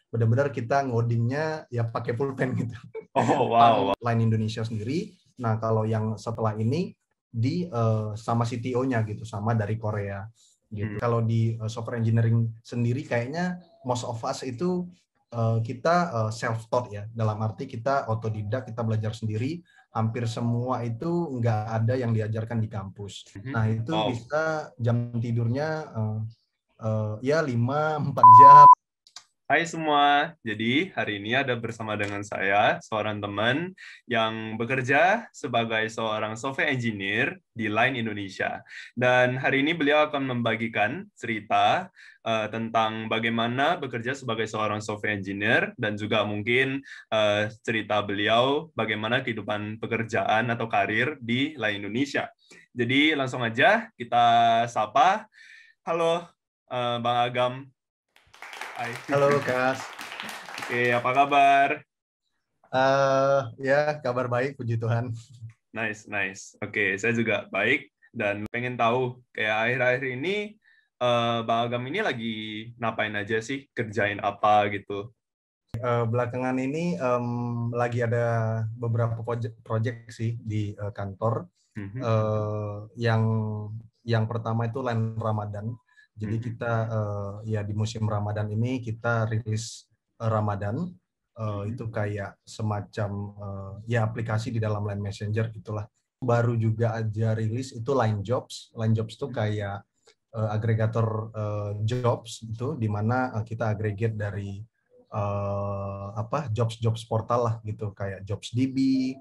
benar-benar kita ngodingnya ya pakai pulpen gitu. Oh, wow. Line Indonesia sendiri. Nah, kalau yang setelah ini di sama CTO-nya gitu, sama dari Korea gitu. Kalau di software engineering sendiri kayaknya most of us itu kita self-taught ya, dalam arti kita otodidak, kita belajar sendiri. Hampir semua itu nggak ada yang diajarkan di kampus. Nah, itu bisa jam tidurnya ya 5-4 jam. Hai semua, jadi hari ini ada bersama dengan saya, seorang teman yang bekerja sebagai seorang software engineer di Line Indonesia. Dan hari ini beliau akan membagikan cerita tentang bagaimana bekerja sebagai seorang software engineer dan juga mungkin cerita beliau bagaimana kehidupan pekerjaan atau karir di Line Indonesia. Jadi langsung aja kita sapa. Halo Bang Agam. Hai. Halo, Kas. Oke, apa kabar? Ya, kabar baik, puji Tuhan. Nice. Oke, saya juga baik dan pengen tahu kayak akhir-akhir ini Bang Agam ini lagi ngapain aja sih, kerjain apa gitu? Belakangan ini lagi ada beberapa project sih di kantor. Yang pertama itu Line Ramadan. Jadi kita ya di musim Ramadan ini kita rilis Ramadan. Itu kayak semacam ya aplikasi di dalam Line Messenger gitulah. Baru juga aja rilis itu Line Jobs. Line Jobs itu kayak agregator jobs itu di mana kita aggregate dari jobs portal lah gitu, kayak JobsDB,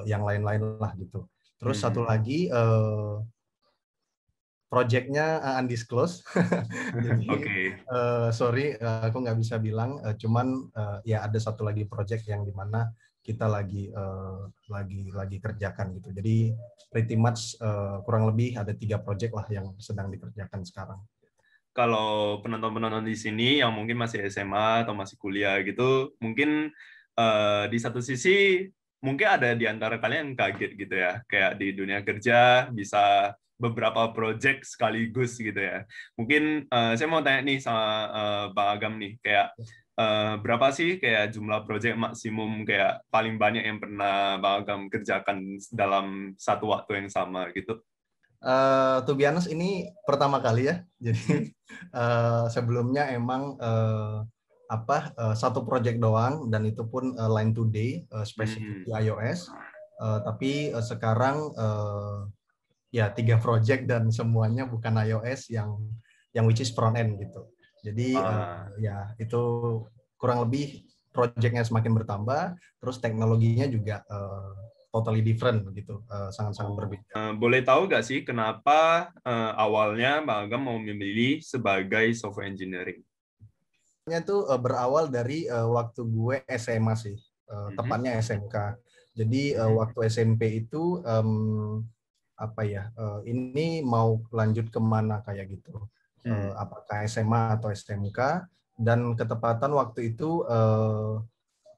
yang lain-lain lah gitu. Terus satu lagi project-nya undisclosed. Jadi sorry aku nggak bisa bilang, cuman ya ada satu lagi project yang dimana kita lagi kerjakan gitu. Jadi pretty much kurang lebih ada 3 project lah yang sedang dikerjakan sekarang. Kalau penonton-penonton di sini yang mungkin masih SMA atau masih kuliah gitu, mungkin di satu sisi mungkin ada di antara kalian yang kaget gitu ya, kayak di dunia kerja bisa beberapa project sekaligus gitu ya. Mungkin saya mau tanya nih sama Bang Agam nih, kayak berapa sih kayak jumlah project maksimum kayak paling banyak yang pernah Bang Agam kerjakan dalam satu waktu yang sama gitu? To be honest, ini pertama kali ya. Jadi sebelumnya emang satu project doang, dan itu pun Line Today, spesifik di iOS. Tapi sekarang ya 3 project dan semuanya bukan iOS, yang which is front end gitu. Jadi ya itu kurang lebih projectnya semakin bertambah, terus teknologinya juga totally different gitu, sangat-sangat berbeda. Boleh tahu nggak sih kenapa awalnya Bang Agam mau memilih sebagai software engineering? Itu berawal dari waktu gue SMA sih, tepatnya SMK. Jadi waktu SMP itu ini mau lanjut kemana kayak gitu, apakah SMA atau SMK, dan ketepatan waktu itu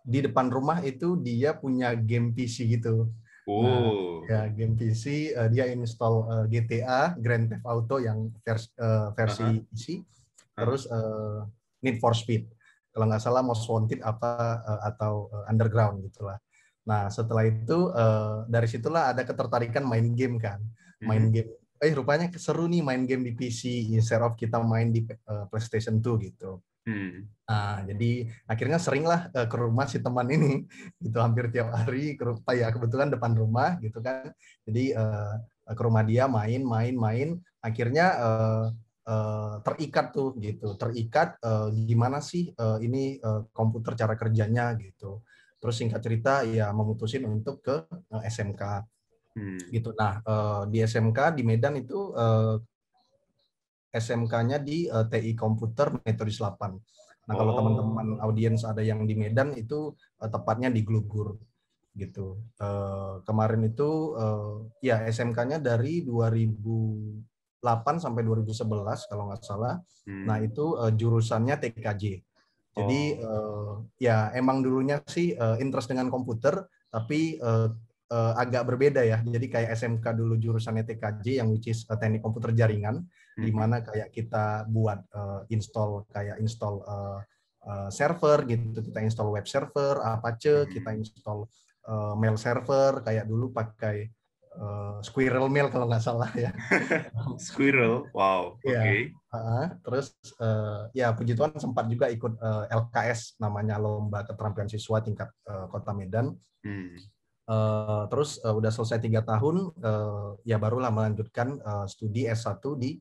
di depan rumah itu dia punya game PC gitu. Nah, ya game PC, dia install GTA Grand Theft Auto yang versi PC, terus Need for Speed, kalau nggak salah Most Wanted atau Underground gitulah. Nah, setelah itu dari situlah ada ketertarikan main game kan. Main game, rupanya seru nih main game di PC instead of kita main di PlayStation 2 gitu. Nah, jadi akhirnya seringlah ke rumah si teman ini gitu, hampir tiap hari ke rumah, ya kebetulan depan rumah gitu kan. Jadi ke rumah dia main, akhirnya terikat tuh gitu, gimana sih ini komputer cara kerjanya gitu. Terus singkat cerita ya memutusin untuk ke SMK gitu. Nah, di SMK di Medan itu SMK-nya di TI Komputer Metodis 8. Nah, kalau teman-teman audiens ada yang di Medan itu tepatnya di Glugur gitu. Kemarin itu ya SMK-nya dari 2008 sampai 2011 kalau nggak salah. Nah, itu jurusannya TKJ. Jadi ya emang dulunya sih interest dengan komputer, tapi agak berbeda ya. Jadi kayak SMK dulu jurusannya TKJ yang which is teknik komputer jaringan, di mana kayak kita buat install server gitu, kita install web server, Apache, kita install mail server, kayak dulu pakai Squirrel Mail kalau nggak salah ya. Squirrel, wow, oke. Iya. Terus ya puji Tuhan sempat juga ikut LKS, namanya Lomba Keterampilan Siswa tingkat Kota Medan. Terus udah selesai 3 tahun, ya barulah melanjutkan studi S1 di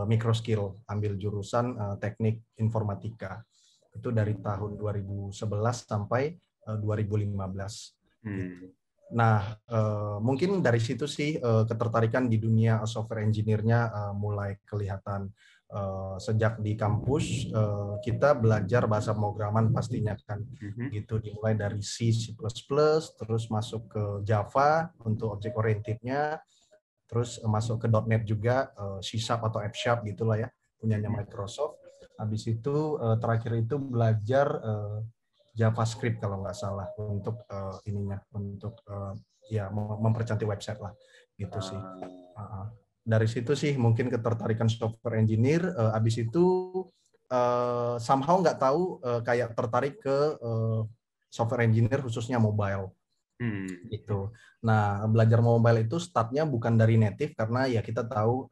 Microskill, ambil jurusan teknik informatika. Itu dari tahun 2011 sampai 2015. Gitu. Nah, mungkin dari situ sih ketertarikan di dunia software engineer-nya mulai kelihatan. Sejak di kampus kita belajar bahasa pemrograman pastinya kan, gitu, dimulai dari C++, terus masuk ke Java untuk object oriented-nya, terus masuk ke .NET juga, C# atau F# gitulah ya, punyanya Microsoft. Habis itu terakhir itu belajar JavaScript kalau nggak salah untuk untuk ya mempercantik website lah, gitu sih. Dari situ sih mungkin ketertarikan software engineer. Habis itu somehow nggak tahu kayak tertarik ke software engineer khususnya mobile. Gitu. Nah, belajar mobile itu startnya bukan dari native karena ya kita tahu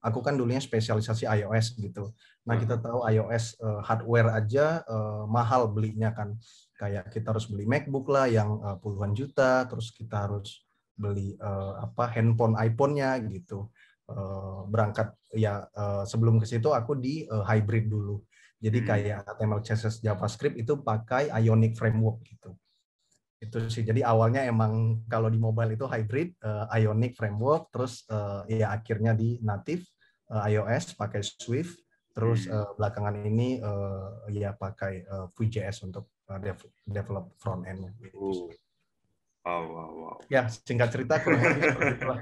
aku kan dulunya spesialisasi iOS gitu. Nah, kita tahu iOS hardware aja mahal belinya kan. Kayak kita harus beli MacBook lah yang puluhan juta, terus kita harus beli handphone iPhone-nya gitu. Berangkat ya sebelum ke situ aku di hybrid dulu. Jadi kayak HTML, CSS, JavaScript itu pakai Ionic Framework gitu. Itu sih. Jadi awalnya emang kalau di mobile itu hybrid, Ionic Framework, terus ya akhirnya di native iOS pakai Swift, terus belakangan ini ya pakai Vue.js untuk develop front end-nya. Wow. Ya, singkat cerita kurang lebih seperti itulah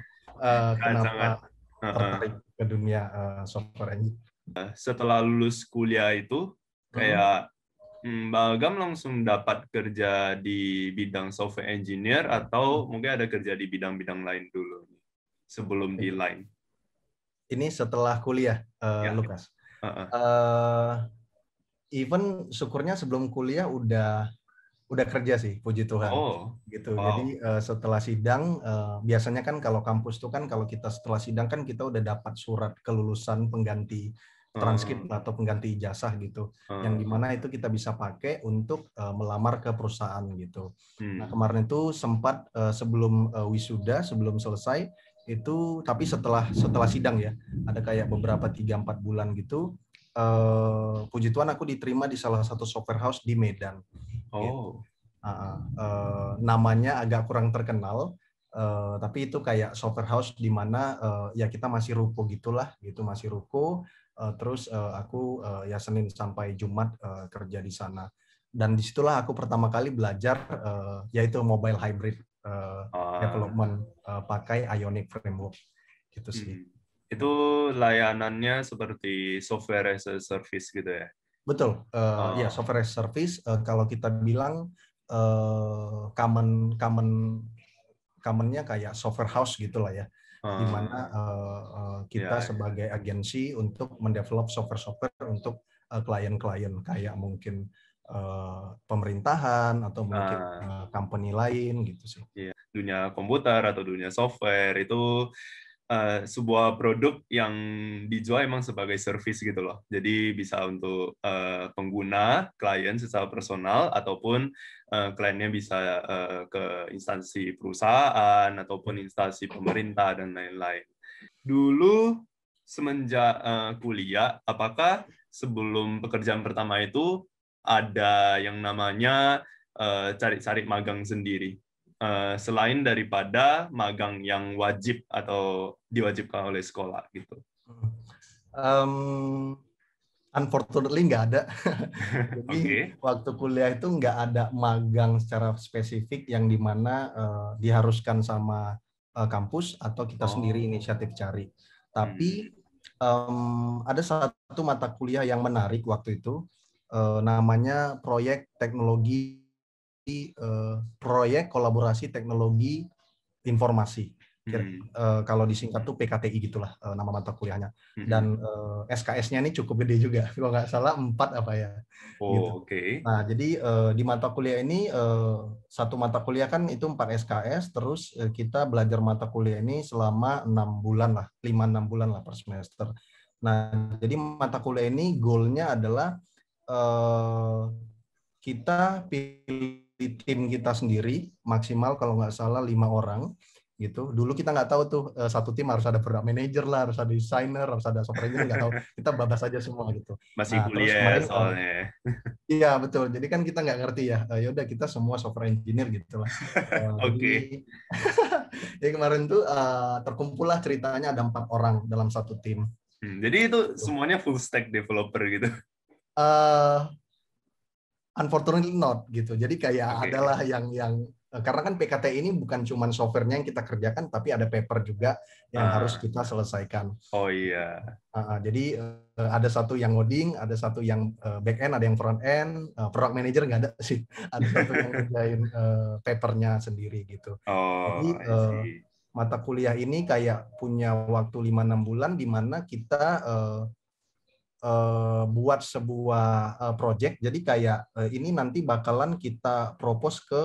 kenapa tertarik ke dunia software engineering. Setelah lulus kuliah itu kayak Mbak Agam langsung dapat kerja di bidang software engineer atau mungkin ada kerja di bidang-bidang lain dulu sebelum di Line? Ini setelah kuliah, Lukas. Even syukurnya sebelum kuliah udah kerja sih, puji Tuhan. Gitu. Wow. Jadi setelah sidang, biasanya kan kalau kampus tuh kan kalau kita setelah sidang kan kita udah dapat surat kelulusan pengganti transkrip atau pengganti ijazah gitu, yang dimana itu kita bisa pakai untuk melamar ke perusahaan gitu. Nah, kemarin itu sempat sebelum wisuda, sebelum selesai itu, tapi setelah sidang ya, ada kayak beberapa 3-4 bulan gitu, puji Tuhan aku diterima di salah satu software house di Medan. Gitu. Namanya agak kurang terkenal, tapi itu kayak software house di mana ya kita masih ruko gitulah, gitu, masih ruko. Terus aku ya Senin sampai Jumat kerja di sana, dan disitulah aku pertama kali belajar yaitu mobile hybrid development pakai Ionic Framework, gitu sih. Itu layanannya seperti software as a service gitu ya? Betul, ya software as a service. Kalau kita bilang commonnya kayak software house gitulah ya, di mana kita sebagai agensi untuk mendevelop software untuk klien-klien kayak mungkin pemerintahan atau mungkin company lain gitu sih. Dunia komputer atau dunia software itu sebuah produk yang dijual emang sebagai service gitu loh. Jadi bisa untuk pengguna, klien secara personal, ataupun kliennya bisa ke instansi perusahaan, ataupun instansi pemerintah, dan lain-lain. Dulu semenjak kuliah, apakah sebelum pekerjaan pertama itu ada yang namanya cari-cari magang sendiri? Selain daripada magang yang wajib atau diwajibkan oleh sekolah gitu. Unfortunately nggak ada. Jadi waktu kuliah itu nggak ada magang secara spesifik yang dimana diharuskan sama kampus atau kita sendiri inisiatif cari. Tapi ada satu mata kuliah yang menarik waktu itu, namanya proyek kolaborasi teknologi informasi. Kalau disingkat tuh PKTI gitulah nama mata kuliahnya. Dan SKS-nya ini cukup gede juga, kalau nggak salah 4 apa ya. Gitu. Nah, jadi di mata kuliah ini satu mata kuliah kan itu 4 SKS, terus kita belajar mata kuliah ini selama 6 bulan lah, 5-6 bulan lah per semester. Nah, jadi mata kuliah ini goalnya adalah kita pilih tim kita sendiri, maksimal kalau nggak salah 5 orang. Gitu. Dulu kita nggak tahu tuh satu tim harus ada product manager lah, harus ada designer, harus ada software engineer, nggak tahu. Kita babas aja semua gitu. Masih nah, kuliah terus kemarin, soalnya. Iya betul. Jadi kan kita nggak ngerti ya. Yaudah kita semua software engineer gitu lah. Jadi, jadi kemarin tuh terkumpul lah ceritanya ada 4 orang dalam satu tim. Jadi itu semuanya full stack developer gitu? Unfortunately not gitu. Jadi kayak adalah yang karena kan PKT ini bukan cuma softwarenya yang kita kerjakan, tapi ada paper juga yang harus kita selesaikan. Oh iya. Jadi ada satu yang ngoding, ada satu yang back end, ada yang front end. Product manager nggak ada sih. Ada satu yang ngerjain papernya sendiri gitu. Jadi mata kuliah ini kayak punya waktu 5-6 bulan di mana kita buat sebuah project. Jadi kayak ini nanti bakalan kita propose ke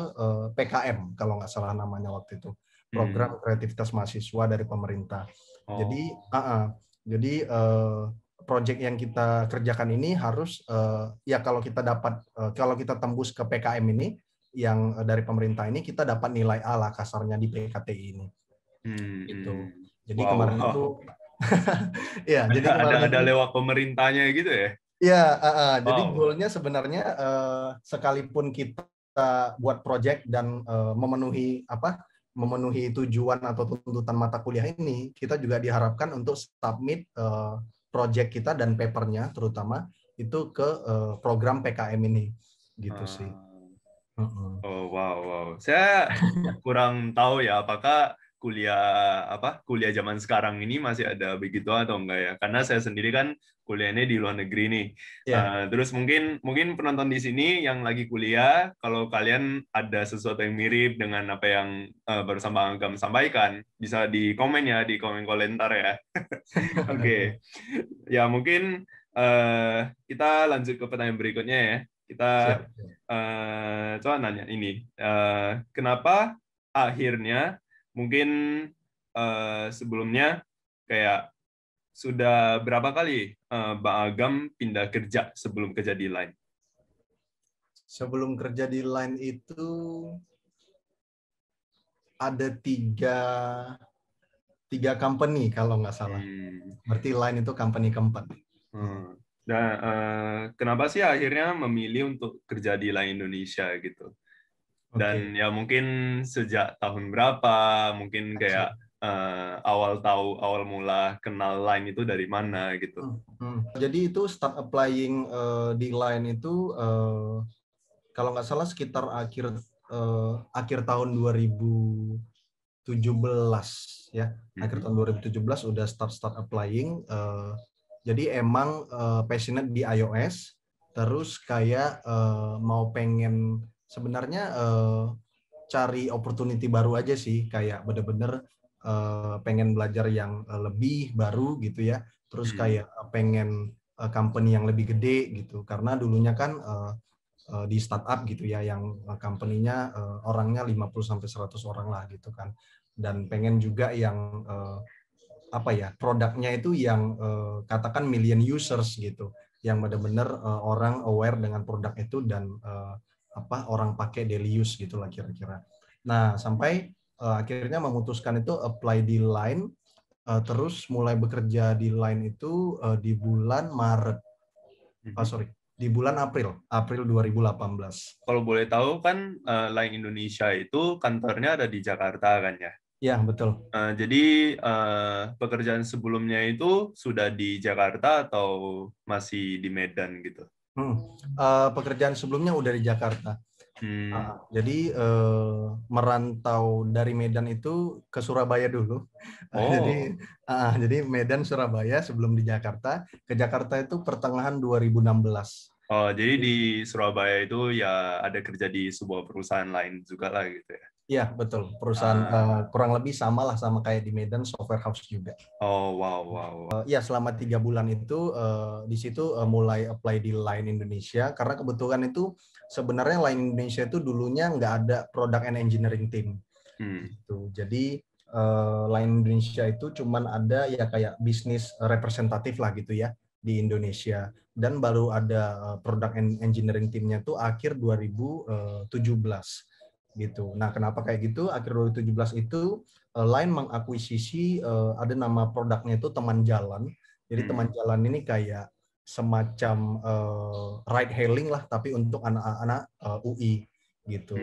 PKM kalau nggak salah namanya waktu itu, program kreativitas mahasiswa dari pemerintah. Jadi project yang kita kerjakan ini harus ya kalau kita dapat kalau kita tembus ke PKM ini yang dari pemerintah ini, kita dapat nilai A lah kasarnya di PKTI ini. Gitu. Jadi kemarin itu ya, jadi ada lewat pemerintahnya gitu ya? Iya, jadi goalnya sebenarnya sekalipun kita buat project dan memenuhi tujuan atau tuntutan mata kuliah ini, kita juga diharapkan untuk submit project kita dan papernya terutama itu ke program PKM ini, gitu sih. Oh wow. Saya kurang tahu ya apakah kuliah zaman sekarang ini masih ada begitu atau enggak ya, karena saya sendiri kan kuliahnya di luar negeri nih. Terus mungkin penonton di sini yang lagi kuliah, kalau kalian ada sesuatu yang mirip dengan apa yang barusan Bang Agam sampaikan, bisa di komen ya, di komen komentar ya. Oke. Ya mungkin kita lanjut ke pertanyaan berikutnya ya. Kita coba nanya ini, kenapa akhirnya mungkin sebelumnya kayak sudah berapa kali Bang Agam pindah kerja sebelum kerja di Line? Sebelum kerja di Line itu ada tiga company kalau nggak salah. Berarti Line itu company keempat. Nah, kenapa sih akhirnya memilih untuk kerja di Line Indonesia gitu? Dan ya mungkin sejak tahun berapa, mungkin kayak awal mula kenal Line itu dari mana gitu. Jadi itu start applying di Line itu kalau nggak salah sekitar akhir tahun 2017 ya. Akhir tahun 2017 udah start applying. Jadi emang passionate di iOS, terus kayak mau pengen sebenarnya cari opportunity baru aja sih, kayak bener-bener pengen belajar yang lebih baru gitu ya, terus kayak pengen company yang lebih gede gitu, karena dulunya kan di startup gitu ya, yang company-nya orangnya 50-100 orang lah gitu kan, dan pengen juga yang produknya itu yang katakan million users gitu, yang benar-benar orang aware dengan produk itu dan orang pakai daily use gitulah kira-kira. Nah, sampai akhirnya memutuskan itu apply di Line, terus mulai bekerja di Line itu di bulan Maret. Di bulan April 2018. Kalau boleh tahu kan Line Indonesia itu kantornya ada di Jakarta kan ya? Ya, betul. Jadi pekerjaan sebelumnya itu sudah di Jakarta atau masih di Medan gitu? Pekerjaan sebelumnya udah di Jakarta. Jadi merantau dari Medan itu ke Surabaya dulu. Jadi Medan Surabaya sebelum di Jakarta. Ke Jakarta itu pertengahan 2016. Oh, jadi di Surabaya itu ya ada kerja di sebuah perusahaan lain juga lah gitu ya? Iya, betul. Perusahaan kurang lebih sama lah sama kayak di Medan, software house juga. Oh, wow. Iya, selama 3 bulan itu di situ mulai apply di Line Indonesia karena kebetulan itu sebenarnya Line Indonesia itu dulunya nggak ada product and engineering team. Gitu. Jadi Line Indonesia itu cuman ada ya kayak bisnis representatif lah gitu ya di Indonesia, dan baru ada product and engineering teamnya tuh akhir 2017 gitu. Nah, kenapa kayak gitu? Akhir 2017 itu Line mengakuisisi ada nama produknya itu Teman Jalan. Jadi Teman Jalan ini kayak semacam ride hailing lah, tapi untuk anak-anak UI gitu.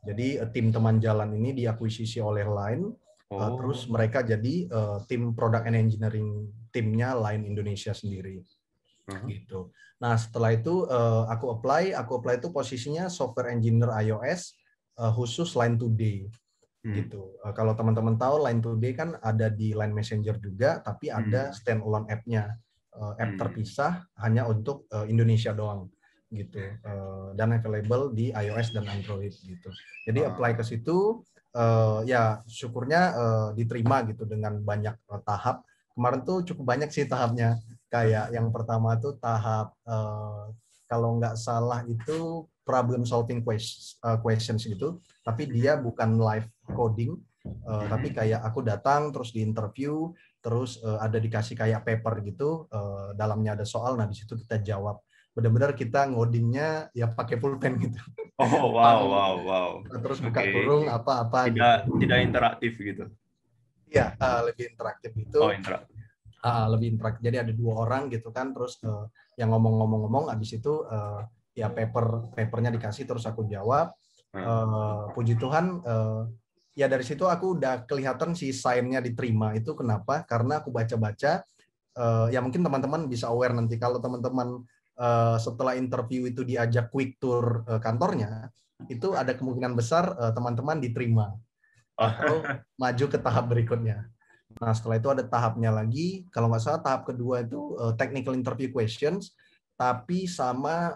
Jadi tim Teman Jalan ini diakuisisi oleh Line, terus mereka jadi tim product and engineering timnya Line Indonesia sendiri. Gitu. Nah, setelah itu aku apply itu posisinya software engineer iOS khusus Line Today. Gitu. Kalau teman-teman tahu Line Today kan ada di Line Messenger juga, tapi ada standalone app-nya, app terpisah hanya untuk Indonesia doang gitu, dan available di iOS dan Android gitu. Jadi apply ke situ, ya syukurnya diterima gitu dengan banyak tahap. Kemarin tuh cukup banyak sih tahapnya. Kayak yang pertama tuh tahap kalau nggak salah itu problem solving questions gitu, tapi dia bukan live coding, tapi kayak aku datang terus di interview, terus ada dikasih kayak paper gitu, dalamnya ada soal, nah di situ kita jawab. Benar-benar kita ngodingnya ya pakai pulpen gitu. Oh, wow. Terus buka kurung apa-apa gitu. Tidak interaktif gitu. Iya, lebih interaktif gitu. Oh, interaktif. Lebih interaktif. Jadi ada 2 orang gitu kan, terus yang ngomong-ngomong, habis itu ya papernya dikasih, terus aku jawab. Puji Tuhan, ya dari situ aku udah kelihatan si sign-nya diterima. Itu kenapa? Karena aku baca-baca, ya mungkin teman-teman bisa aware nanti kalau teman-teman setelah interview itu diajak quick tour kantornya, itu ada kemungkinan besar teman-teman diterima atau maju ke tahap berikutnya. Nah, setelah itu ada tahapnya lagi, kalau nggak salah tahap kedua itu technical interview questions, tapi sama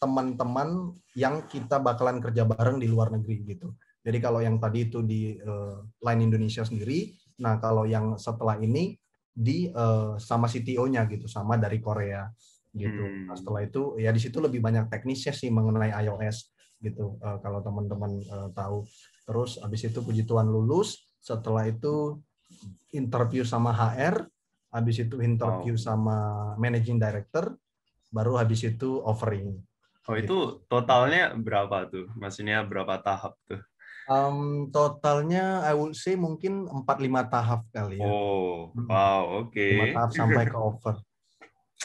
teman-teman yang kita bakalan kerja bareng di luar negeri gitu. Jadi kalau yang tadi itu di Line Indonesia sendiri, nah kalau yang setelah ini di sama CTO-nya gitu, sama dari Korea gitu. Nah, setelah itu ya di situ lebih banyak teknisnya sih mengenai iOS gitu, kalau teman-teman tahu. Terus habis itu puji Tuhan lulus. Setelah itu interview sama HR, habis itu interview sama managing director, baru habis itu offering. Oh, itu totalnya berapa tuh? Maksudnya berapa tahap tuh? Totalnya I would say mungkin 4-5 tahap kali ya. Oh, wow, oke. 5 tahap sampai ke offer.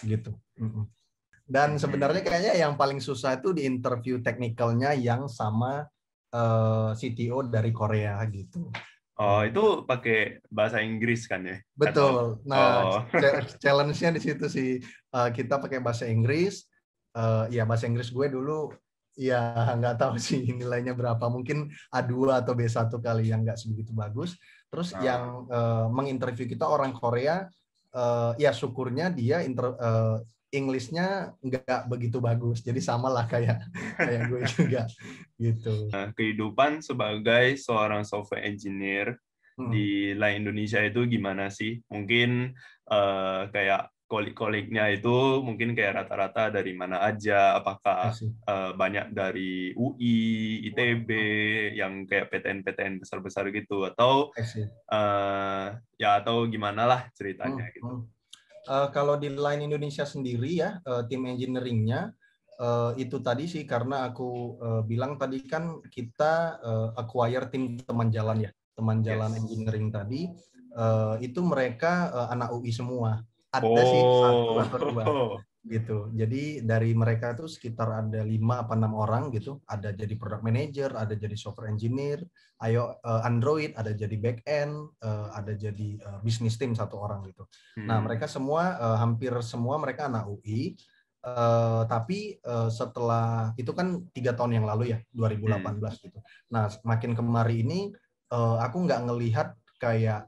Gitu. Dan sebenarnya kayaknya yang paling susah itu di interview teknikalnya yang sama CTO dari Korea gitu. Oh, itu pakai bahasa Inggris kan ya? Betul. Nah, challenge-nya di situ sih, kita pakai bahasa Inggris. Ya bahasa Inggris gue dulu ya nggak tahu sih nilainya berapa, mungkin A2 atau B1 kali, yang nggak sebegitu bagus. Terus yang menginterview kita orang Korea, ya syukurnya dia English-nya nggak begitu bagus, jadi sama lah kayak gue juga gitu. Kehidupan sebagai seorang software engineer di Line Indonesia itu gimana sih? Mungkin kayak kolik-koliknya itu mungkin kayak rata-rata dari mana aja? Apakah banyak dari UI, ITB, yang kayak PTN-PTN besar-besar gitu, atau ya atau gimana lah ceritanya gitu? Kalau di Line Indonesia sendiri ya, tim engineering-nya itu tadi sih, karena aku bilang tadi kan kita acquire tim Teman Jalan ya, Teman Jalan Engineering tadi, itu mereka anak UI semua. Ada sih 1 atau 2 gitu. Jadi dari mereka itu sekitar ada 5 apa 6 orang gitu. Ada jadi product manager, ada jadi software engineer, Android, ada jadi back end, ada jadi business team 1 orang gitu. Nah, mereka semua hampir semua mereka anak UI. Tapi setelah itu kan 3 tahun yang lalu ya, 2018 gitu. Nah, makin kemari ini aku nggak ngelihat kayak,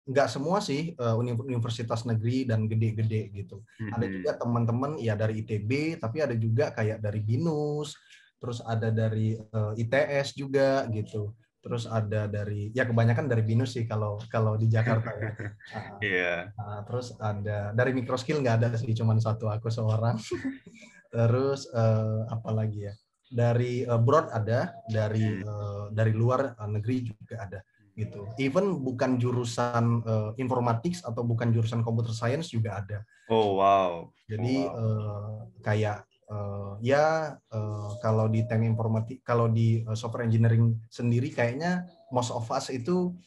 nggak semua sih universitas negeri dan gede-gede gitu. Ada juga teman-teman ya dari ITB, tapi ada juga kayak dari BINUS, terus ada dari ITS juga gitu. Terus ada dari ya kebanyakan dari BINUS sih kalau di Jakarta ya. Iya. Terus ada dari Microskill nggak ada sih, cuman satu aku seorang. Terus apa lagi ya? Dari Broad ada, dari luar negeri juga ada gitu. Even bukan jurusan informatics atau bukan jurusan computer science juga ada. Oh wow. Jadi Wow. kayak kalau di teknik informatik, kalau di software engineering sendiri kayaknya most of us itu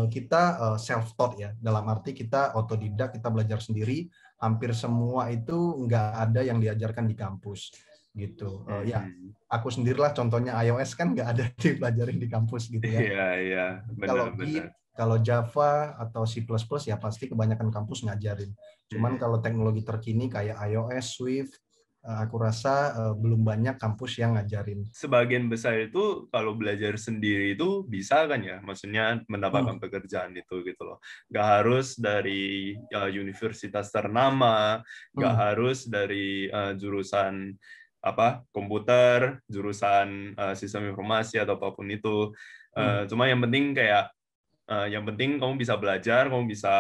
kita self taught ya. Dalam arti kita otodidak, kita belajar sendiri. Hampir semua itu nggak ada yang diajarkan di kampus gitu. Ya, aku sendirilah contohnya iOS kan nggak ada dipelajarin di kampus gitu ya. Iya, iya, Kalau benar-benar. Git, kalau Java atau C++ ya pasti kebanyakan kampus ngajarin. Cuman kalau teknologi terkini kayak iOS, Swift, aku rasa belum banyak kampus yang ngajarin. Sebagian besar itu kalau belajar sendiri itu bisa kan ya, maksudnya mendapatkan pekerjaan itu gitu loh. Nggak harus dari universitas ternama, nggak harus dari jurusan apa komputer, jurusan sistem informasi atau apapun itu. Cuma yang penting kayak yang penting kamu bisa belajar, kamu bisa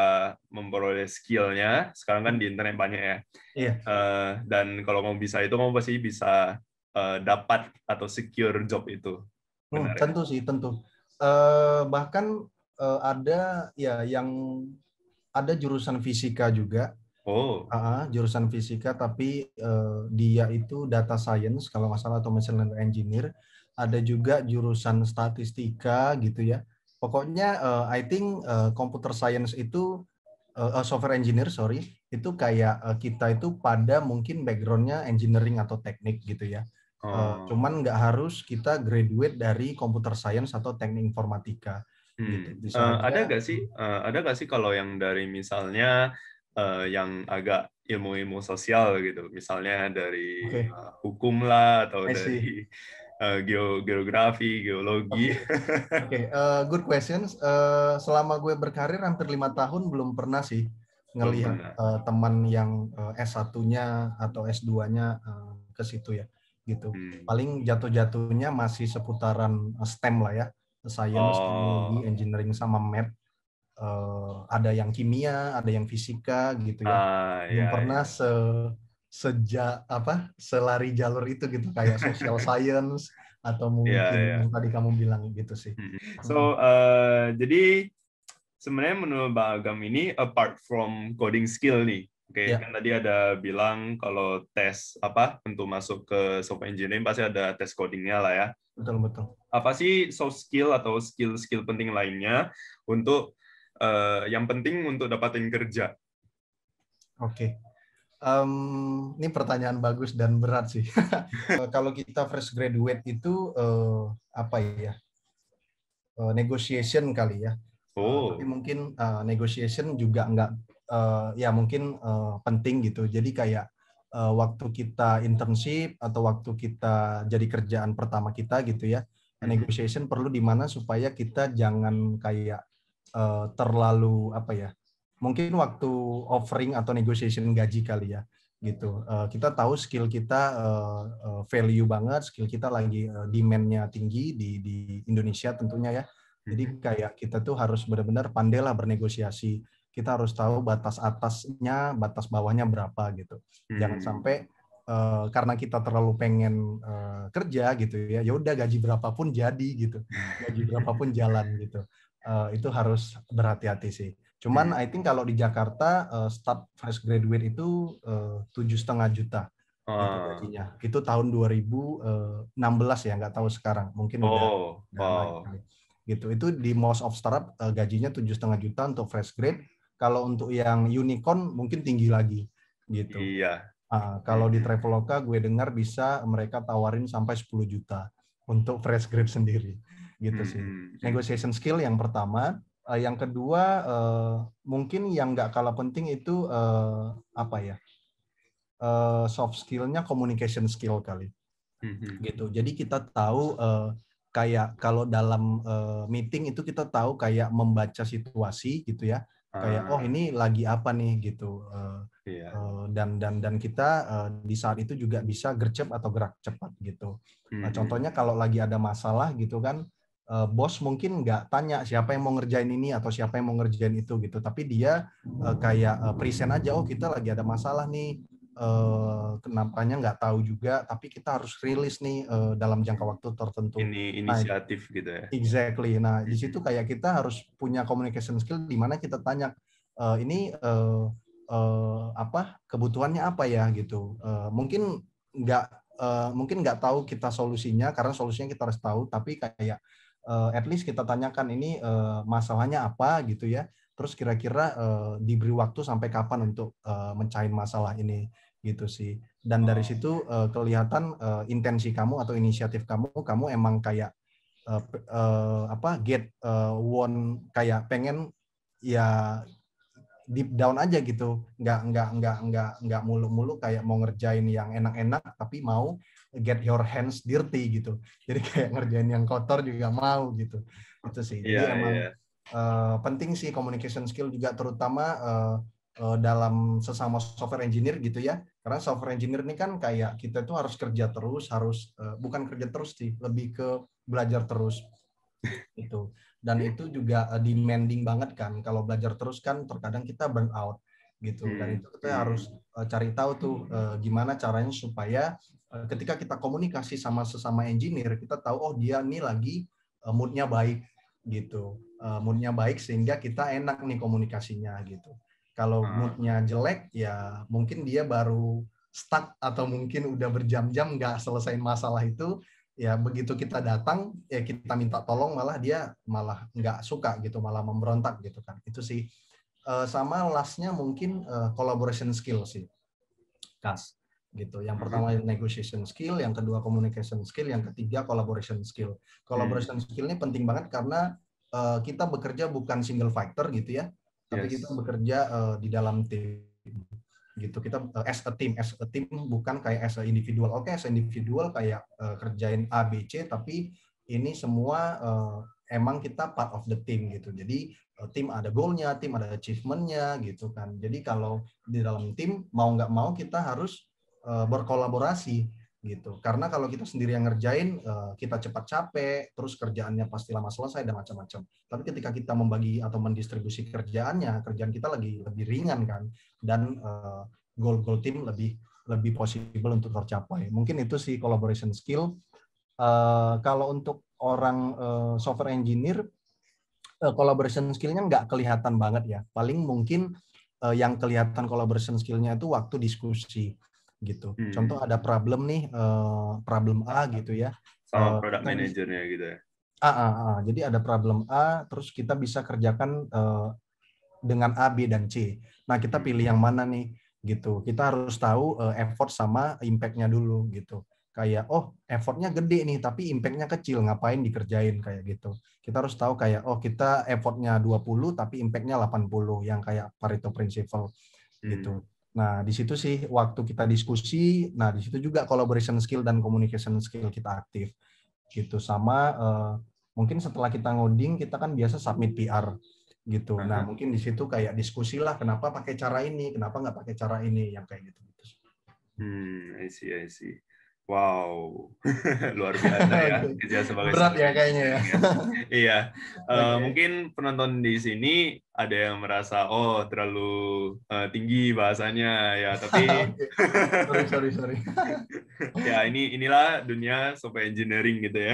memperoleh skill-nya. Sekarang kan di internet banyak ya. Iya. Dan kalau kamu bisa itu, kamu pasti bisa dapat atau secure job itu. Benar ya? Tentu sih, tentu. Bahkan ada ya yang ada jurusan fisika juga. Oh. Jurusan fisika, tapi dia itu data science kalau nggak salah atau machine learning engineer. Ada juga jurusan statistika gitu ya. Pokoknya I think computer science itu software engineer itu kayak kita itu pada mungkin backgroundnya engineering atau teknik gitu ya. Cuman nggak harus kita graduate dari computer science atau teknik informatika gitu. Bisa Ada aja. nggak sih kalau yang dari misalnya yang agak ilmu-ilmu sosial gitu, misalnya dari Oke. hukum lah atau I see. dari geografi, geologi. Oke, good questions. Selama gue berkarir hampir 5 tahun belum pernah sih Belum ngelihat pernah. teman yang S1-nya atau S2-nya ke situ ya, gitu. Paling jatuh-jatuhnya masih seputaran STEM lah ya, science, teknologi, Oh. engineering sama math. Ada yang kimia, ada yang fisika gitu ya. Belum Ya, pernah ya. selari jalur itu gitu kayak social science atau Ya, mungkin ya. yang tadi kamu bilang gitu sih. So, jadi sebenarnya menurut Bang Agam ini apart from coding skill nih, oke, Ya, kan tadi ada bilang kalau tes apa untuk masuk ke software engineering pasti ada tes codingnya lah ya. betul betul. Apa sih soft skill atau skill-skill penting lainnya untuk yang penting untuk dapatin kerja? Oke. Ini pertanyaan bagus dan berat sih. Kalau kita fresh graduate itu apa ya? Negotiation kali ya. Tapi Oh. mungkin negotiation juga nggak ya mungkin penting gitu. Jadi kayak waktu kita internship atau waktu kita jadi kerjaan pertama kita gitu ya, negotiation perlu di mana supaya kita jangan kayak terlalu apa ya? Mungkin waktu offering atau negotiation gaji kali ya gitu. Kita tahu skill kita value banget, skill kita lagi demand-nya tinggi di Indonesia tentunya ya. Jadi kayak kita tuh harus benar-benar pandailah bernegosiasi. Kita harus tahu batas atasnya, batas bawahnya berapa gitu. Jangan sampai karena kita terlalu pengen kerja gitu ya, ya udah gaji berapapun jadi gitu, gaji berapapun jalan gitu. Itu harus berhati-hati sih. Cuman I think kalau di Jakarta start fresh graduate itu 7,5 juta gitu gajinya. Itu tahun 2016 ya, nggak tahu sekarang. Mungkin udah naik Wow. kali. Gitu. Itu di most of startup gajinya 7,5 juta untuk fresh grade. Kalau untuk yang unicorn mungkin tinggi lagi gitu. Iya. Kalau di Traveloka gue dengar bisa mereka tawarin sampai 10 juta untuk fresh grade sendiri gitu sih. Negotiation skill yang pertama. Yang kedua mungkin yang nggak kalah penting itu apa ya? Soft skill-nya communication skill kali. Gitu. Jadi kita tahu kayak kalau dalam meeting itu kita tahu kayak membaca situasi gitu ya. Kayak oh ini lagi apa nih gitu. Iya. Dan kita di saat itu juga bisa gercep atau gerak cepat gitu. Contohnya kalau lagi ada masalah gitu kan, bos mungkin nggak tanya siapa yang mau ngerjain ini atau siapa yang mau ngerjain itu gitu, tapi dia kayak present aja, oh kita lagi ada masalah nih, kenapanya nggak tahu juga, tapi kita harus rilis nih dalam jangka waktu tertentu. Ini Nah, inisiatif gitu ya. exactly. Nah, di situ kayak kita harus punya communication skill di mana kita tanya, ini apa kebutuhannya apa ya gitu. Nggak mungkin nggak tahu kita solusinya karena solusinya kita harus tahu, tapi kayak at least kita tanyakan ini masalahnya apa gitu ya. Terus kira-kira diberi waktu sampai kapan untuk mencahin masalah ini gitu sih. Dan dari situ kelihatan intensi kamu atau inisiatif kamu emang kayak get one, kayak pengen ya deep down aja gitu, nggak mulu-mulu kayak mau ngerjain yang enak-enak, tapi mau get your hands dirty gitu, jadi kayak ngerjain yang kotor juga mau gitu. Itu sih, jadi emang penting sih communication skill juga, terutama dalam sesama software engineer gitu ya, karena software engineer ini kan kayak kita tuh harus kerja terus, bukan kerja terus sih, lebih ke belajar terus itu. Dan itu juga demanding banget kan, kalau belajar terus kan terkadang kita burn out gitu, dan itu kita harus cari tahu tuh gimana caranya supaya ketika kita komunikasi sama sesama engineer, kita tahu oh dia nih lagi moodnya baik gitu, moodnya baik sehingga kita enak nih komunikasinya gitu. Kalau moodnya jelek ya mungkin dia baru stuck atau mungkin udah berjam-jam nggak selesai masalah itu, ya begitu kita datang ya kita minta tolong malah dia malah nggak suka gitu, malah memberontak gitu kan. Itu sih. Sama lastnya mungkin collaboration skill sih, Kas, gitu. Yang pertama negotiation skill, yang kedua communication skill, yang ketiga collaboration skill. Collaboration skill ini penting banget karena kita bekerja bukan single fighter gitu ya, tapi kita bekerja di dalam tim gitu. Kita as a team, bukan kayak as a individual. Oke, as a individual kayak kerjain A B C, tapi ini semua emang kita part of the team gitu. Jadi tim ada goal-nya, tim ada achievement-nya gitu kan. Jadi kalau di dalam tim mau nggak mau kita harus berkolaborasi gitu. Karena kalau kita sendiri yang ngerjain, kita cepat capek, terus kerjaannya pasti lama selesai dan macam-macam. Tapi ketika kita membagi atau mendistribusi kerjaan kita lagi lebih ringan kan, dan goal tim lebih possible untuk tercapai. Mungkin itu sih collaboration skill. Kalau untuk orang software engineer, collaboration skill-nya nggak kelihatan banget ya. Paling mungkin yang kelihatan collaboration skill-nya itu waktu diskusi gitu. Contoh ada problem nih, problem A gitu ya. Sama product manajernya gitu ya. Jadi ada problem A, terus kita bisa kerjakan dengan A, B, dan C. Nah, kita pilih yang mana nih gitu. Kita harus tahu effort sama impact-nya dulu gitu. Kayak, oh effortnya gede nih, tapi impact-nya kecil, ngapain dikerjain kayak gitu. Kita harus tahu kayak, oh kita effortnya 20, tapi impact-nya 80, yang kayak Pareto Principle gitu. Nah, di situ sih waktu kita diskusi, nah di situ juga collaboration skill dan communication skill kita aktif gitu. Sama mungkin setelah kita ngoding, kita kan biasa submit PR gitu. Nah, mungkin di situ kayak diskusi lah, kenapa pakai cara ini, kenapa nggak pakai cara ini, yang kayak gitu. I see. Wow, luar biasa ya kerja sebagai berat ya kayaknya ya. Iya, mungkin penonton di sini ada yang merasa oh terlalu tinggi bahasanya ya, tapi sorry. Ya inilah dunia software engineering gitu ya.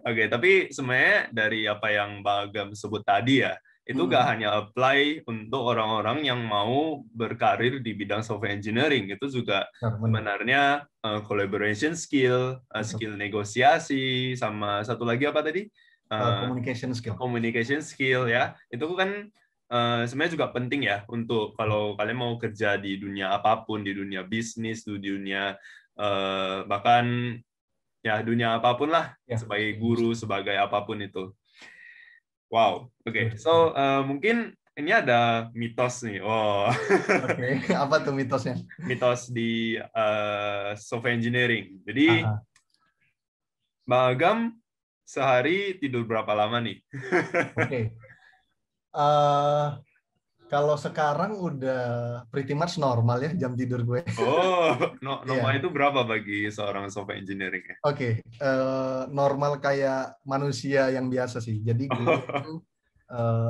Oke, tapi sebenarnya dari apa yang Mbak Agam sebut tadi ya, itu nggak hanya apply untuk orang-orang yang mau berkarir di bidang software engineering, itu juga sebenarnya collaboration skill, skill negosiasi, sama satu lagi apa tadi? Communication skill ya. Itu kan sebenarnya juga penting ya untuk kalau kalian mau kerja di dunia apapun, di dunia bisnis, di dunia bahkan ya dunia apapun lah, sebagai guru, sebagai apapun itu. Wow, oke. So mungkin ini ada mitos nih. Oh. Oke, apa tuh mitosnya? Mitos di software engineering. Jadi Mbak Agam sehari tidur berapa lama nih? Oke. Kalau sekarang udah pretty much normal ya jam tidur gue. Oh, normal Iya. itu berapa bagi seorang software engineering ya? Oke, normal kayak manusia yang biasa sih. Jadi gue itu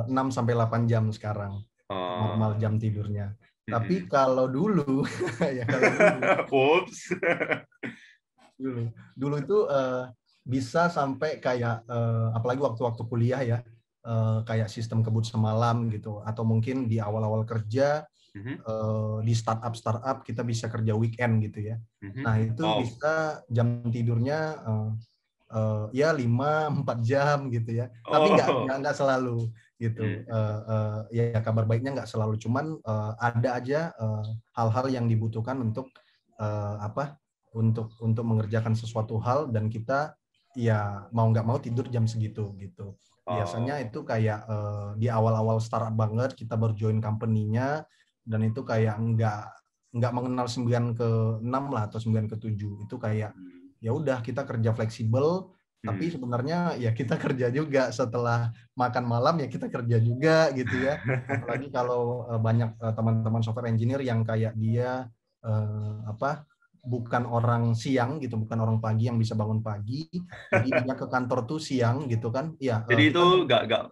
6 sampai 8 jam sekarang normal Oh. jam tidurnya. Tapi Mm-mm. kalau dulu ya kalau Ups. dulu itu bisa sampai kayak apalagi waktu-waktu kuliah ya, kayak sistem kebut semalam gitu, atau mungkin di awal-awal kerja Mhm, di startup kita bisa kerja weekend gitu ya. mhm. Nah itu Wow. bisa jam tidurnya ya 5-4 jam gitu ya. Tapi Oh. nggak selalu gitu. Mm. Ya kabar baiknya nggak selalu. Cuman ada aja hal-hal yang dibutuhkan untuk apa? Untuk mengerjakan sesuatu hal dan kita ya mau nggak mau tidur jam segitu gitu. Biasanya Oh. itu kayak di awal-awal startup banget kita baru join company-nya dan itu kayak nggak mengenal 9 ke 6 lah atau 9 ke 7. Itu kayak Hmm. ya udah kita kerja fleksibel, tapi Hmm. sebenarnya ya kita kerja juga setelah makan malam ya kita kerja juga gitu ya. Apalagi kalau banyak teman-teman software engineer yang kayak dia apa bukan orang siang gitu, bukan orang pagi yang bisa bangun pagi, jadi dia ke kantor tuh siang gitu kan. Iya, Jadi itu kita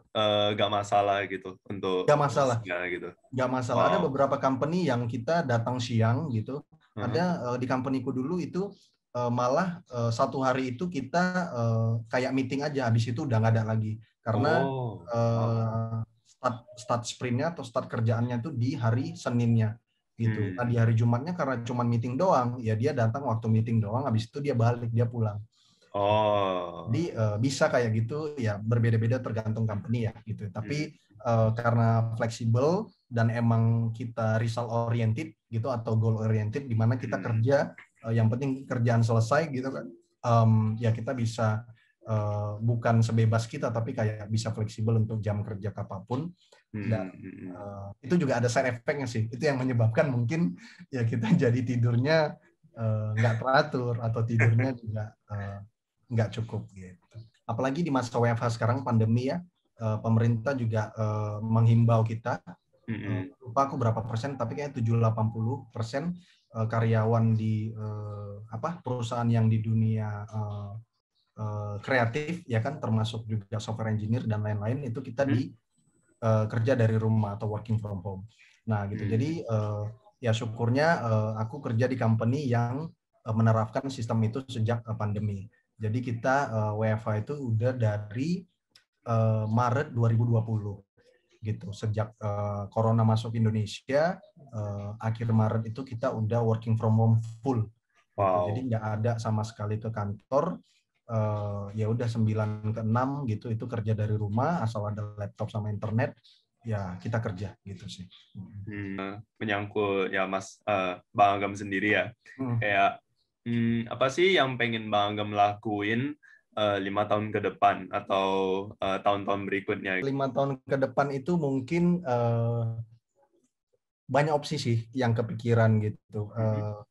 nggak masalah gitu untuk nggak masalah. hostnya gitu. Nggak masalah. Ada Wow. beberapa company yang kita datang siang gitu. Uh-huh. Ada di companyku dulu itu malah satu hari itu kita kayak meeting aja. Habis itu udah nggak ada lagi. Karena Oh. Wow. eh, start sprintnya atau start kerjaannya itu di hari Seninnya gitu. Nah di Hmm. hari Jumatnya karena cuma meeting doang, ya dia datang waktu meeting doang. Habis itu dia balik, dia pulang. Oh. Jadi bisa kayak gitu ya berbeda-beda tergantung company ya gitu. Hmm. Tapi karena fleksibel dan emang kita result oriented gitu atau goal oriented di mana kita Hmm. kerja yang penting kerjaan selesai gitu kan. Ya kita bisa bukan sebebas kita tapi kayak bisa fleksibel untuk jam kerja kapanpun dan Hmm. Hmm. itu juga ada side effect-nya sih. Itu yang menyebabkan mungkin ya kita jadi tidurnya nggak teratur atau tidurnya juga nggak cukup gitu. Apalagi di masa WFH sekarang pandemi ya, pemerintah juga menghimbau kita, Hmm. lupa aku berapa persen, tapi kayak 70-80% karyawan di perusahaan yang di dunia kreatif ya kan, termasuk juga software engineer dan lain-lain itu kita Hmm. di kerja dari rumah atau working from home. Nah gitu. Hmm. Jadi ya syukurnya aku kerja di company yang menerapkan sistem itu sejak pandemi. Jadi kita WFH itu udah dari Maret 2020 gitu. Sejak corona masuk Indonesia, akhir Maret itu kita udah working from home full gitu. Wow. Jadi nggak ada sama sekali ke kantor. Ya udah 9 ke 6 gitu itu kerja dari rumah asal ada laptop sama internet ya kita kerja gitu sih. Menyangkut ya Mas Bang Agam sendiri ya. Hmm. Kayak apa sih yang pengen Bang Agam lakuin 5 tahun ke depan atau tahun-tahun berikutnya? 5 tahun ke depan itu mungkin banyak opsi sih yang kepikiran gitu. Mhm.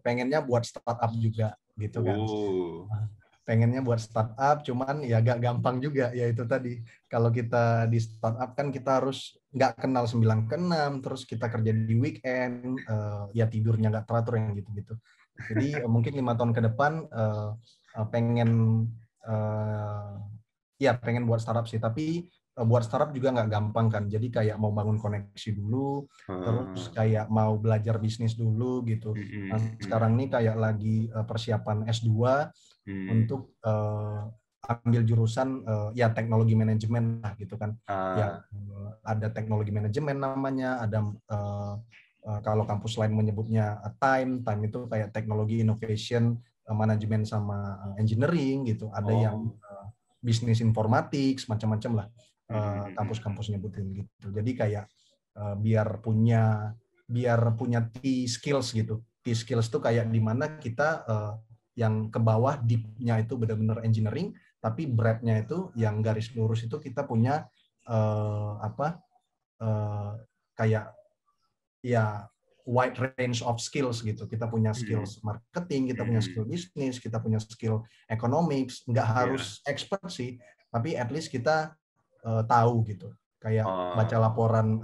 Pengennya buat startup juga gitu kan. Oh. Pengennya buat startup, cuman ya gak gampang juga. Ya itu tadi, kalau kita di startup kan kita harus nggak kenal 9 ke 6, terus kita kerja di weekend, ya tidurnya nggak teratur yang gitu-gitu. Jadi mungkin 5 tahun ke depan pengen pengen buat startup sih, tapi buat startup juga nggak gampang kan. Jadi kayak mau bangun koneksi dulu, terus Ah. kayak mau belajar bisnis dulu gitu. Nah, sekarang ini kayak lagi persiapan S2 untuk ambil jurusan ya teknologi manajemen lah gitu kan. Yang Ah. ada teknologi manajemen namanya, ada kalau kampus lain menyebutnya time itu kayak teknologi innovation manajemen sama engineering gitu. Ada yang Oh. bisnis informatik, macam-macam lah Mhm. kampus-kampus nyebutin gitu. Jadi kayak biar punya T skills gitu. T skills tuh kayak di mana kita yang ke bawah deep-nya itu benar-benar engineering, tapi breadth-nya itu yang garis lurus itu kita punya kayak ya wide range of skills gitu. Kita punya Mhm. skills marketing, kita punya skill Mhm. bisnis, kita punya skill economics. Nggak Iya. harus expert sih, tapi at least kita tahu gitu. Kayak baca laporan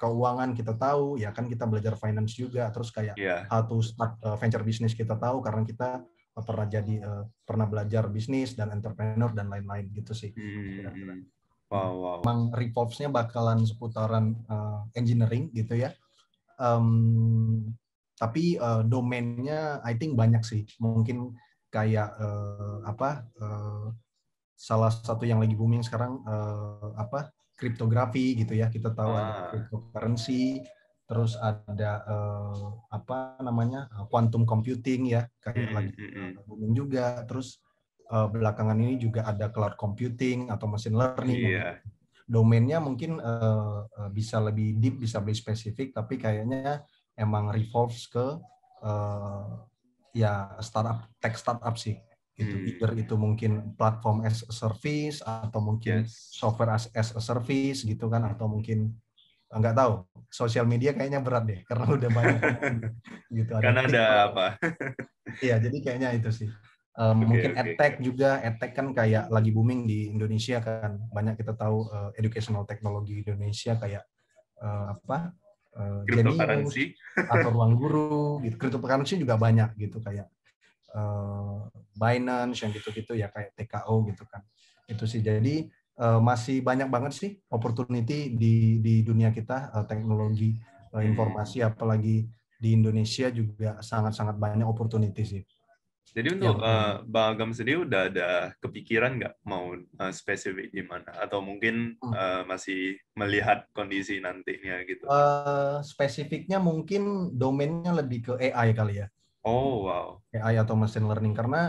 keuangan kita tahu, ya kan kita belajar finance juga, terus kayak how to start venture business kita tahu karena kita pernah belajar bisnis dan entrepreneur dan lain-lain gitu sih. Wow. Emang revolves-nya bakalan seputaran engineering gitu ya. Tapi domainnya I think banyak sih. Mungkin kayak salah satu yang lagi booming sekarang kriptografi gitu ya. Kita tahu ada cryptocurrency, terus ada quantum computing ya, kayak lagi booming juga. Terus belakangan ini juga ada cloud computing atau machine learning. Domainnya mungkin bisa lebih deep, bisa lebih spesifik, tapi kayaknya emang revolves ke ya tech startup sih. Gitu. Either itu mungkin platform as a service atau mungkin software as a service gitu kan, atau mungkin nggak tahu, sosial media kayaknya berat deh karena udah banyak gitu. Karena ada apa? Iya, jadi kayaknya itu sih. Mungkin edtech juga, edtech kan kayak lagi booming di Indonesia kan, banyak kita tahu educational technology Indonesia kayak Genius atau Ruang Guru gitu. Cryptocurrency juga banyak gitu, kayak Binance yang gitu-gitu ya, kayak TKO gitu kan. Itu sih, jadi masih banyak banget sih opportunity di dunia kita, teknologi informasi, apalagi di Indonesia juga sangat-sangat banyak opportunity sih. Jadi untuk Bang Agam sendiri udah ada kepikiran nggak mau spesifik di mana? Atau mungkin masih melihat kondisi nantinya gitu? Spesifiknya mungkin domainnya lebih ke AI kali ya. Oh, wow. AI atau machine learning, karena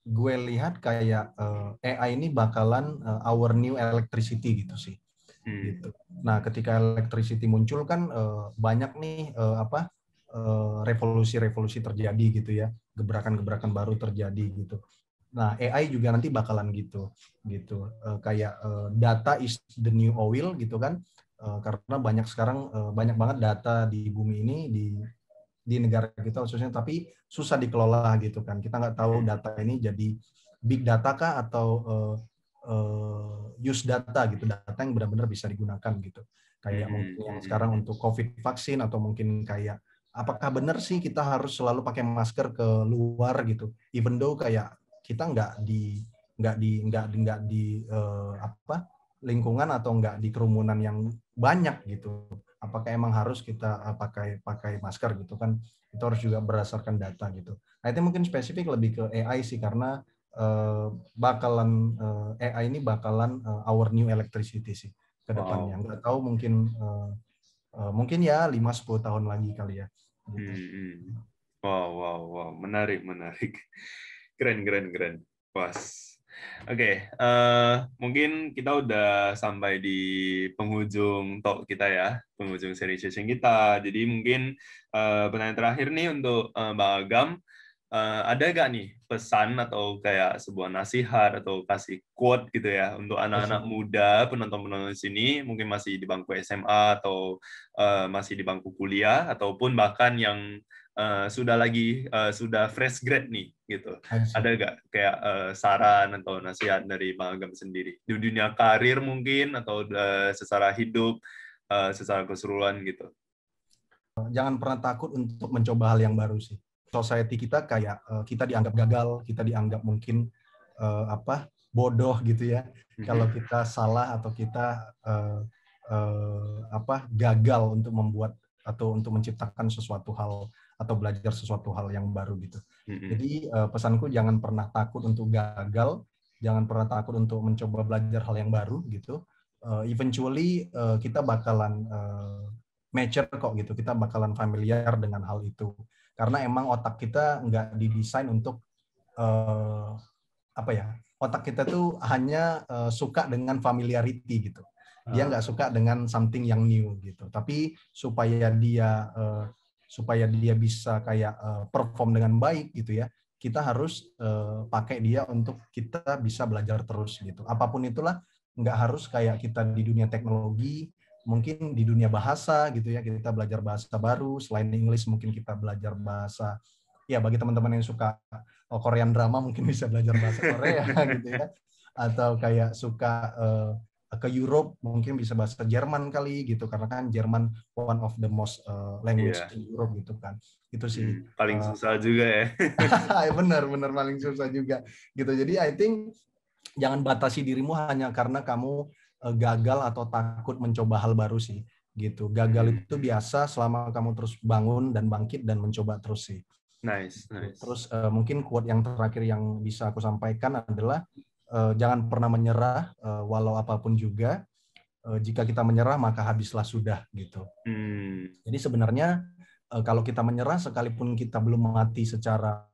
gue lihat kayak AI ini bakalan our new electricity gitu sih. Gitu. Nah, ketika electricity muncul kan banyak nih revolusi-revolusi terjadi gitu ya, gebrakan-gebrakan baru terjadi gitu. Nah, AI juga nanti bakalan gitu. Kayak data is the new oil gitu kan, karena banyak banget data di bumi ini, di negara kita khususnya, tapi susah dikelola gitu kan. Kita nggak tahu data ini jadi big data kah atau use data gitu, data yang benar-benar bisa digunakan gitu. Kayak mungkin yang sekarang untuk COVID vaksin, atau mungkin kayak apakah benar sih kita harus selalu pakai masker ke luar gitu, even though kayak kita nggak di lingkungan atau nggak di kerumunan yang banyak gitu. Apakah emang harus kita pakai masker gitu kan? Itu harus juga berdasarkan data gitu. Nah, itu mungkin spesifik lebih ke AI sih, karena AI ini bakalan our new electricity sih ke depannya. Nggak tahu, mungkin ya 5-10 tahun lagi kali ya. Gitu. Wow. Menarik. Keren. Pas. Oke, mungkin kita udah sampai di penghujung talk kita ya, penghujung seri session kita. Jadi mungkin pertanyaan terakhir nih untuk Bang Agam, ada gak nih pesan atau kayak sebuah nasihat atau kasih quote gitu ya untuk anak-anak muda penonton-penonton sini, mungkin masih di bangku SMA atau masih di bangku kuliah, ataupun bahkan yang sudah fresh grad nih gitu. Ada gak kayak saran atau nasihat dari Bang Agam sendiri di dunia karir mungkin, atau secara hidup, secara keseluruhan gitu? Jangan pernah takut untuk mencoba hal yang baru sih. Society kita kayak kita dianggap gagal, kita dianggap mungkin bodoh gitu ya. Kalau kita salah atau kita gagal untuk membuat atau untuk menciptakan sesuatu hal atau belajar sesuatu hal yang baru gitu. Jadi pesanku, jangan pernah takut untuk gagal, jangan pernah takut untuk mencoba belajar hal yang baru gitu. Eventually kita bakalan mature kok gitu, kita bakalan familiar dengan hal itu, karena emang otak kita nggak didesain untuk otak kita tuh hanya suka dengan familiarity gitu, dia nggak suka dengan something yang new gitu. Tapi supaya dia bisa kayak perform dengan baik gitu ya, kita harus pakai dia untuk kita bisa belajar terus gitu, apapun itulah. Nggak harus kayak kita di dunia teknologi, mungkin di dunia bahasa gitu ya, kita belajar bahasa baru selain English, mungkin kita belajar bahasa, ya bagi teman-teman yang suka Korean drama mungkin bisa belajar bahasa Korea gitu ya, atau kayak suka ke Europe mungkin bisa bahasa Jerman kali gitu, karena kan Jerman one of the most language in Europe gitu kan. Itu sih paling susah juga ya. benar paling susah juga gitu. Jadi I think jangan batasi dirimu hanya karena kamu gagal atau takut mencoba hal baru sih gitu. Gagal itu biasa selama kamu terus bangun dan bangkit dan mencoba terus sih. Nice. Terus mungkin quote yang terakhir yang bisa aku sampaikan adalah jangan pernah menyerah walau apapun juga. Jika kita menyerah maka habislah sudah gitu. Jadi sebenarnya kalau kita menyerah sekalipun kita belum mati secara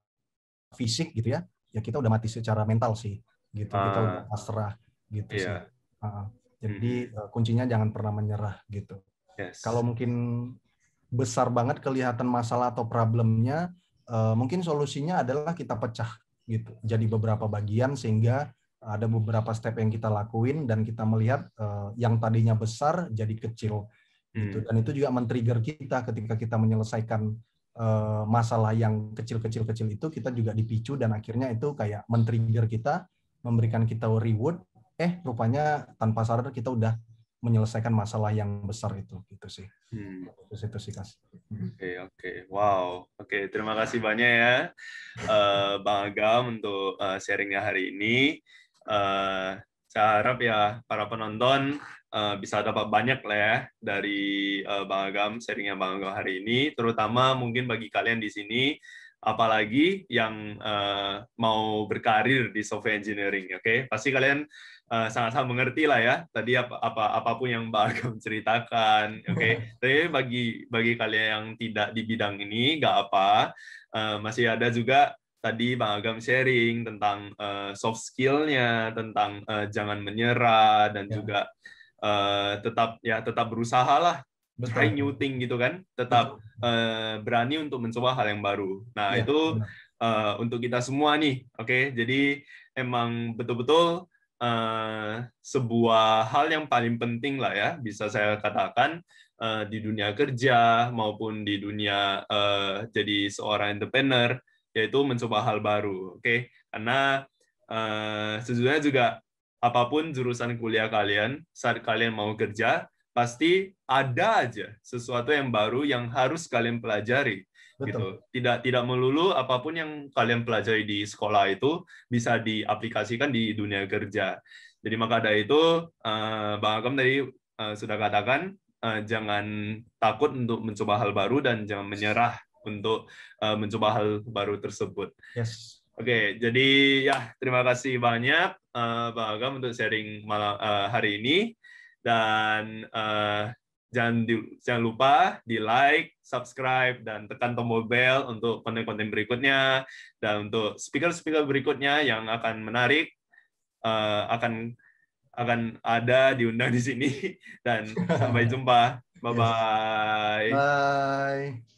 fisik gitu ya kita udah mati secara mental sih gitu. Kita udah pasrah gitu sih. Jadi kuncinya jangan pernah menyerah gitu. Kalau mungkin besar banget kelihatan masalah atau problemnya, mungkin solusinya adalah kita pecah gitu. Jadi beberapa bagian sehingga ada beberapa step yang kita lakuin dan kita melihat yang tadinya besar jadi kecil gitu. Dan itu juga men-trigger kita ketika kita menyelesaikan masalah yang kecil-kecil itu, kita juga dipicu dan akhirnya itu kayak men-trigger kita, memberikan kita reward. Rupanya tanpa sadar kita udah menyelesaikan masalah yang besar itu gitu sih. Itu sih Kas. Oke. Wow. Oke, terima kasih banyak ya Bang Agam untuk sharingnya hari ini. Saya harap ya para penonton bisa dapat banyak lah ya dari Bang Agam, sharingnya Bang Agam hari ini, terutama mungkin bagi kalian di sini, apalagi yang mau berkarir di software engineering, oke? Pasti kalian sangat-sangat mengerti lah ya tadi apapun yang Mbak Agam ceritakan, oke? Tapi bagi kalian yang tidak di bidang ini nggak apa, masih ada juga tadi Bang Agam sharing tentang soft skill-nya, tentang jangan menyerah dan juga tetap berusaha lah, try new thing gitu kan, tetap berani untuk mencoba hal yang baru. Nah itu untuk kita semua nih, oke? Jadi emang betul-betul sebuah hal yang paling penting lah ya, bisa saya katakan di dunia kerja maupun di dunia jadi seorang entrepreneur, yaitu mencoba hal baru, oke? Karena sejujurnya juga apapun jurusan kuliah kalian, saat kalian mau kerja, pasti ada aja sesuatu yang baru yang harus kalian pelajari. Gitu. Tidak melulu apapun yang kalian pelajari di sekolah itu bisa diaplikasikan di dunia kerja. Jadi maka dari itu Bang Agam tadi sudah katakan jangan takut untuk mencoba hal baru dan jangan menyerah untuk mencoba hal baru tersebut. Oke, jadi ya terima kasih banyak Bang Agam untuk sharing malam hari ini, dan jangan lupa di like, subscribe, dan tekan tombol bell untuk konten-konten berikutnya, dan untuk speaker-speaker berikutnya yang akan menarik akan ada diundang di sini, dan sampai jumpa. Bye-bye. Bye.